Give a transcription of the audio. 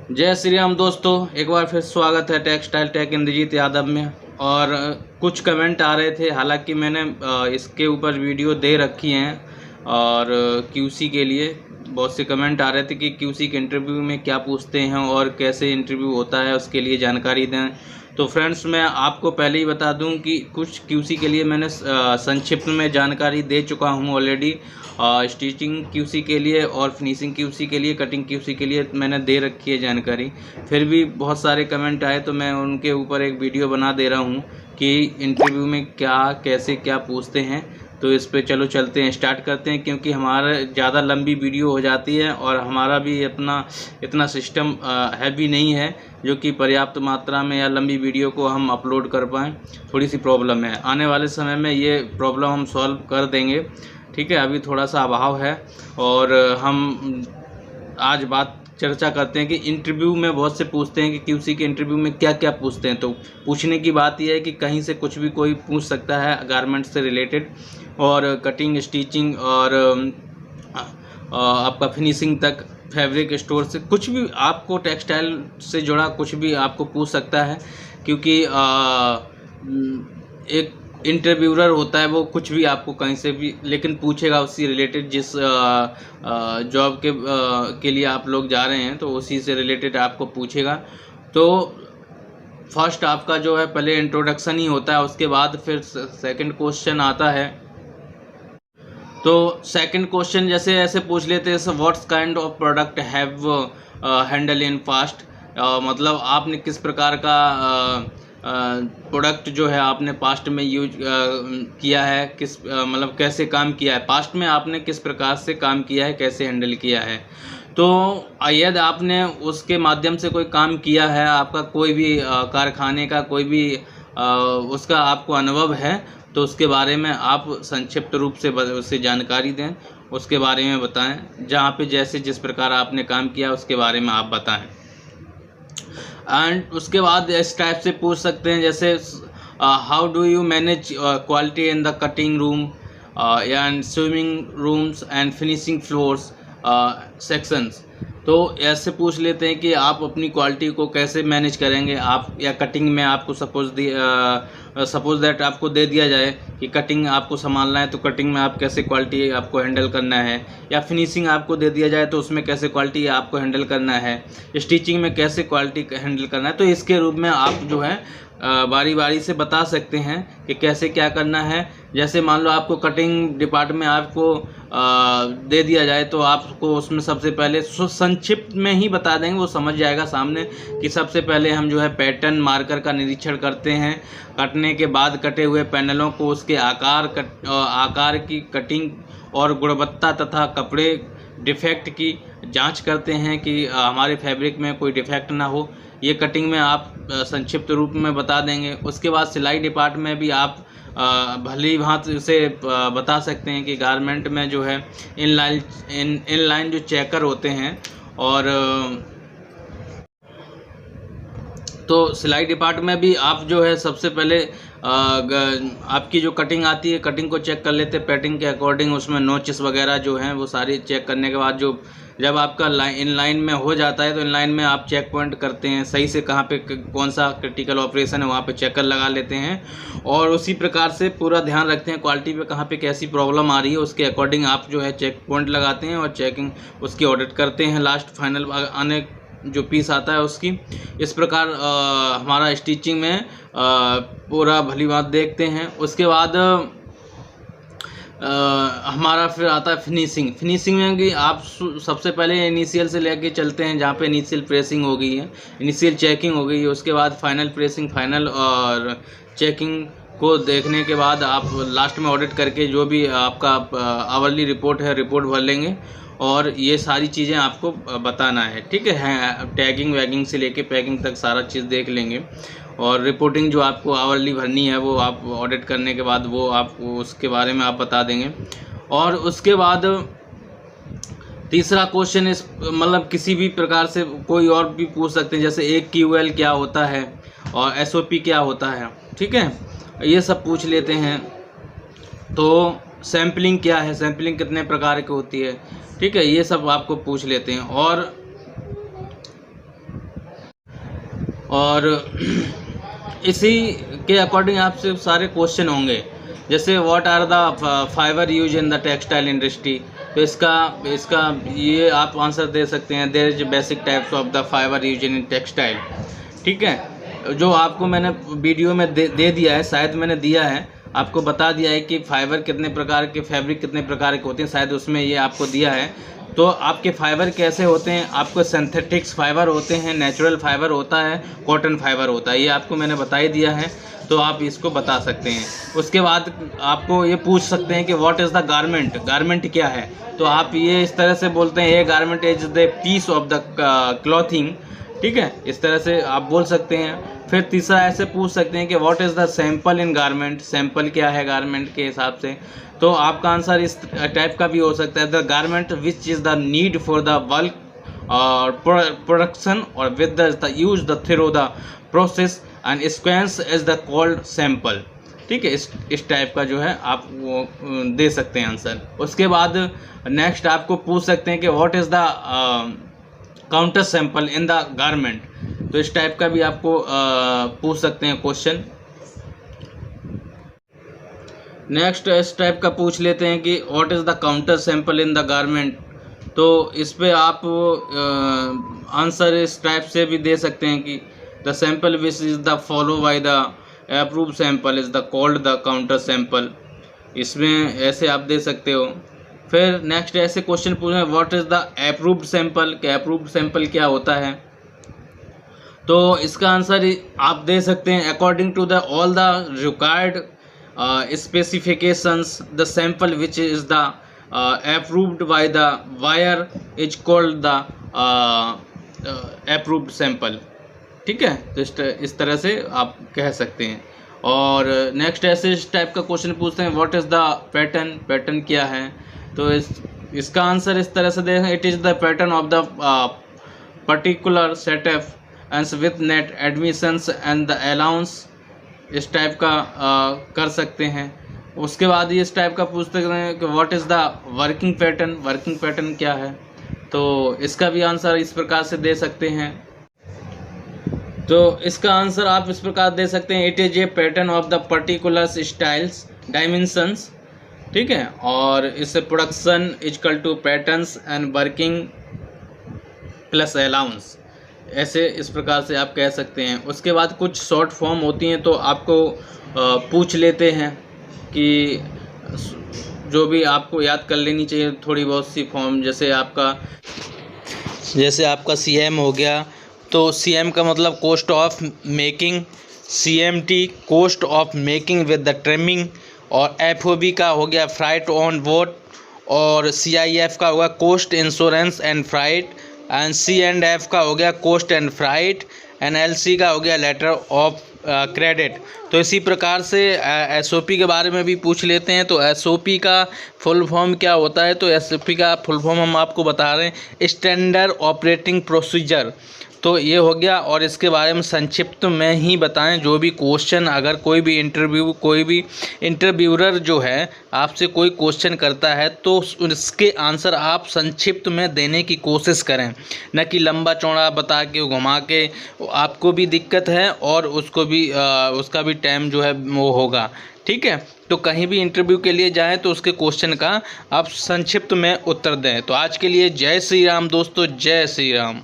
जय श्री राम दोस्तों, एक बार फिर स्वागत है टेक्सटाइल टेक इंद्रजीत यादव में। और कुछ कमेंट आ रहे थे, हालांकि मैंने इसके ऊपर वीडियो दे रखी हैं। और क्यूसी के लिए बहुत से कमेंट आ रहे थे कि क्यूसी के इंटरव्यू में क्या पूछते हैं और कैसे इंटरव्यू होता है, उसके लिए जानकारी दें। तो फ्रेंड्स, मैं आपको पहले ही बता दूं कि कुछ क्यूसी के लिए मैंने संक्षिप्त में जानकारी दे चुका हूं ऑलरेडी। स्टिचिंग क्यूसी के लिए और फिनिशिंग क्यूसी के लिए, कटिंग क्यूसी के लिए मैंने दे रखी है जानकारी। फिर भी बहुत सारे कमेंट आए तो मैं उनके ऊपर एक वीडियो बना दे रहा हूं कि इंटरव्यू में क्या कैसे क्या पूछते हैं। तो इस पे चलो चलते हैं, स्टार्ट करते हैं, क्योंकि हमारा ज़्यादा लंबी वीडियो हो जाती है और हमारा भी अपना इतना सिस्टम हैवी नहीं है जो कि पर्याप्त मात्रा में या लंबी वीडियो को हम अपलोड कर पाएँ। थोड़ी सी प्रॉब्लम है, आने वाले समय में ये प्रॉब्लम हम सॉल्व कर देंगे। ठीक है, अभी थोड़ा सा अभाव है। और हम आज बात चर्चा करते हैं कि इंटरव्यू में बहुत से पूछते हैं कि क्यूसी के इंटरव्यू में क्या क्या पूछते हैं। तो पूछने की बात यह है कि कहीं से कुछ भी कोई पूछ सकता है गारमेंट्स से रिलेटेड, और कटिंग, स्टिचिंग और आपका फिनिशिंग तक, फैब्रिक स्टोर से कुछ भी आपको टेक्सटाइल से जुड़ा कुछ भी आपको पूछ सकता है। क्योंकि एक इंटरव्यूअर होता है, वो कुछ भी आपको कहीं से भी लेकिन पूछेगा उससे रिलेटेड। जिस जॉब के लिए आप लोग जा रहे हैं तो उसी से रिलेटेड आपको पूछेगा। तो फर्स्ट आपका जो है पहले इंट्रोडक्शन ही होता है, उसके बाद फिर सेकंड क्वेश्चन आता है। तो सेकंड क्वेश्चन जैसे ऐसे पूछ लेते हैं, what's kind of product have handle in past. मतलब आपने किस प्रकार का प्रोडक्ट जो है आपने पास्ट में यूज किया है, किस मतलब कैसे काम किया है, पास्ट में आपने किस प्रकार से काम किया है, कैसे हैंडल किया है। तो यदि आपने उसके माध्यम से कोई काम किया है, आपका कोई भी कारखाने का कोई भी उसका आपको अनुभव है, तो उसके बारे में आप संक्षिप्त रूप से उससे जानकारी दें, उसके बारे में बताएं। जहाँ पे जैसे जिस प्रकार आपने काम किया उसके बारे में आप बताएं। एंड उसके बाद इस टाइप से पूछ सकते हैं, जैसे how do you manage quality in the cutting room and swimming rooms and finishing floors sections. तो ऐसे पूछ लेते हैं कि आप अपनी क्वालिटी को कैसे मैनेज करेंगे आप, या कटिंग में आपको सपोज दैट आपको दे दिया जाए कि कटिंग आपको संभालना है, तो कटिंग में आप कैसे क्वालिटी आपको हैंडल करना है, या फिनिशिंग आपको दे दिया जाए तो उसमें कैसे क्वालिटी आपको हैंडल करना है, स्टिचिंग में कैसे क्वालिटी हैंडल करना है। तो इसके रूप में आप जो है बारी बारी से बता सकते हैं कि कैसे क्या करना है। जैसे मान लो आपको कटिंग डिपार्टमेंट आपको दे दिया जाए, तो आपको उसमें सबसे पहले संक्षिप्त में ही बता देंगे, वो समझ जाएगा सामने कि सबसे पहले हम जो है पैटर्न मार्कर का निरीक्षण करते हैं। कटने के बाद कटे हुए पैनलों को उसके आकार की कटिंग और गुणवत्ता तथा कपड़े डिफेक्ट की जांच करते हैं कि हमारे फैब्रिक में कोई डिफेक्ट ना हो। ये कटिंग में आप संक्षिप्त रूप में बता देंगे। उसके बाद सिलाई डिपार्टमेंट में भी आप भली भांति से बता सकते हैं कि गारमेंट में जो है इनलाइन जो चेकर होते हैं, और तो सिलाई डिपार्टमेंट में भी आप जो है सबसे पहले आपकी जो कटिंग आती है, कटिंग को चेक कर लेते हैं पैटर्न के अकॉर्डिंग। उसमें नोचेस वगैरह जो हैं वो सारी चेक करने के बाद जब आपका इन लाइन में हो जाता है, तो इन लाइन में आप चेक पॉइंट करते हैं सही से, कहाँ पे कौन सा क्रिटिकल ऑपरेशन है वहाँ पे चेकर लगा लेते हैं। और उसी प्रकार से पूरा ध्यान रखते हैं क्वालिटी पे कहाँ पे कैसी प्रॉब्लम आ रही है, उसके अकॉर्डिंग आप जो है चेक पॉइंट लगाते हैं और चेकिंग उसकी ऑडिट करते हैं। लास्ट फाइनल आने जो पीस आता है उसकी। इस प्रकार हमारा स्टिचिंग में पूरा भली बात देखते हैं। उसके बाद हमारा फिर आता है फिनिशिंग में कि आप सबसे पहले इनिशियल से लेके चलते हैं, जहाँ पे इनिशियल प्रेसिंग हो गई है, इनिशियल चेकिंग हो गई है, उसके बाद फाइनल प्रेसिंग, फाइनल और चेकिंग को देखने के बाद आप लास्ट में ऑडिट करके जो भी आपका आवरली रिपोर्ट है, रिपोर्ट भर लेंगे। और ये सारी चीज़ें आपको बताना है, ठीक है। टैगिंग वैगिंग से लेके पैकिंग तक सारा चीज़ देख लेंगे। और रिपोर्टिंग जो आपको आवरली भरनी है वो आप ऑडिट करने के बाद वो आपको उसके बारे में आप बता देंगे। और उसके बाद तीसरा क्वेश्चन इस मतलब किसी भी प्रकार से कोई और भी पूछ सकते हैं, जैसे एक QL क्या होता है और SOP क्या होता है, ठीक है, ये सब पूछ लेते हैं। तो सैम्पलिंग क्या है, सैम्पलिंग कितने प्रकार की होती है, ठीक है, ये सब आपको पूछ लेते हैं। और और इसी के अकॉर्डिंग आपसे सारे क्वेश्चन होंगे, जैसे what are the fiber use in the textile industry, तो इसका ये आप आंसर दे सकते हैं, there is basic types of the fiber use in textile. ठीक है, जो आपको मैंने वीडियो में दे दिया है, शायद मैंने दिया है, आपको बता दिया है कि फाइबर कितने प्रकार के, फैब्रिक कितने प्रकार के होते हैं, शायद उसमें ये आपको दिया है। तो आपके फाइबर कैसे होते हैं, आपको सिंथेटिक्स फाइबर होते हैं, नेचुरल फाइबर होता है, कॉटन फाइबर होता है, ये आपको मैंने बता ही दिया है, तो आप इसको बता सकते हैं। उसके बाद आपको ये पूछ सकते हैं कि what is the garment, garment क्या है, तो आप ये इस तरह से बोलते हैं, ये garment is the piece of the clothing. ठीक है, इस तरह से आप बोल सकते हैं। फिर तीसरा ऐसे पूछ सकते हैं कि what is the sample in garment, sample क्या है गारमेंट के हिसाब से, तो आपका आंसर इस टाइप का भी हो सकता है, the garment which is the need for the bulk और प्रोडक्शन और with the use the through the process and sequence is the called sample. ठीक है, इस टाइप का जो है आप वो दे सकते हैं आंसर। उसके बाद नेक्स्ट आपको पूछ सकते हैं कि what is the counter sample in the garment, तो इस टाइप का भी आपको पूछ सकते हैं क्वेश्चन। नेक्स्ट इस टाइप का पूछ लेते हैं कि what is the counter sample in the garment, तो इस पे आप आंसर इस टाइप से भी दे सकते हैं कि the sample which is the follow by the approve sample is the called the counter sample, इसमें ऐसे आप दे सकते हो। फिर नेक्स्ट ऐसे क्वेश्चन पूछे what is the approved sample, कि अप्रूव्ड सैंपल क्या होता है, तो इसका आंसर आप दे सकते हैं according to the all the required specifications the sample which is the approved by the buyer is called the approved sample। ठीक है, तो इस तरह से आप कह सकते हैं। और नेक्स्ट ऐसे इस टाइप का क्वेश्चन पूछते हैं what is the pattern, pattern क्या है, तो इसका आंसर इस तरह से देखें, it is the pattern of the particular setup and with net admissions and the allowance, इस टाइप का कर सकते हैं। उसके बाद ये इस टाइप का पूछते हैं कि what is the working pattern, working pattern क्या है, तो इसका भी आंसर इस प्रकार से दे सकते हैं। तो इसका आंसर आप इस प्रकार दे सकते हैं, it is a pattern of the particular styles dimensions. ठीक है, और इससे production is equal to patterns and working plus allowance, ऐसे इस प्रकार से आप कह सकते हैं। उसके बाद कुछ शॉर्ट फॉर्म होती हैं, तो आपको पूछ लेते हैं कि जो भी आपको याद कर लेनी चाहिए थोड़ी बहुत सी फॉर्म, जैसे आपका CM हो गया, तो CM का मतलब cost of making, CMT cost of making with the trimming, और FOB का हो गया फ्राइट ऑन बोर्ड, और CIF का होगा cost insurance and freight, and C&F का हो गया cost and freight, and LC का हो गया लेटर ऑफ क्रेडिट। तो इसी प्रकार से SOP के बारे में भी पूछ लेते हैं। तो SOP का फुल फॉर्म क्या होता है, तो SOP का फुल फॉर्म हम आपको बता रहे हैं, स्टैंडर्ड ऑपरेटिंग प्रोसीजर। तो ये हो गया, और इसके बारे में संक्षिप्त में ही बताएं, जो भी क्वेश्चन अगर कोई भी इंटरव्यूअर जो है आपसे कोई क्वेश्चन करता है, तो उसके आंसर आप संक्षिप्त में देने की कोशिश करें, न कि लंबा चौड़ा बता के घुमा के, आपको भी दिक्कत है और उसको भी उसका भी टाइम जो है वो होगा। ठीक है, तो कहीं भी इंटरव्यू के लिए जाएं तो उसके क्वेश्चन का आप संक्षिप्त में उत्तर दें। तो आज के लिए जय श्री राम दोस्तों, जय श्री राम।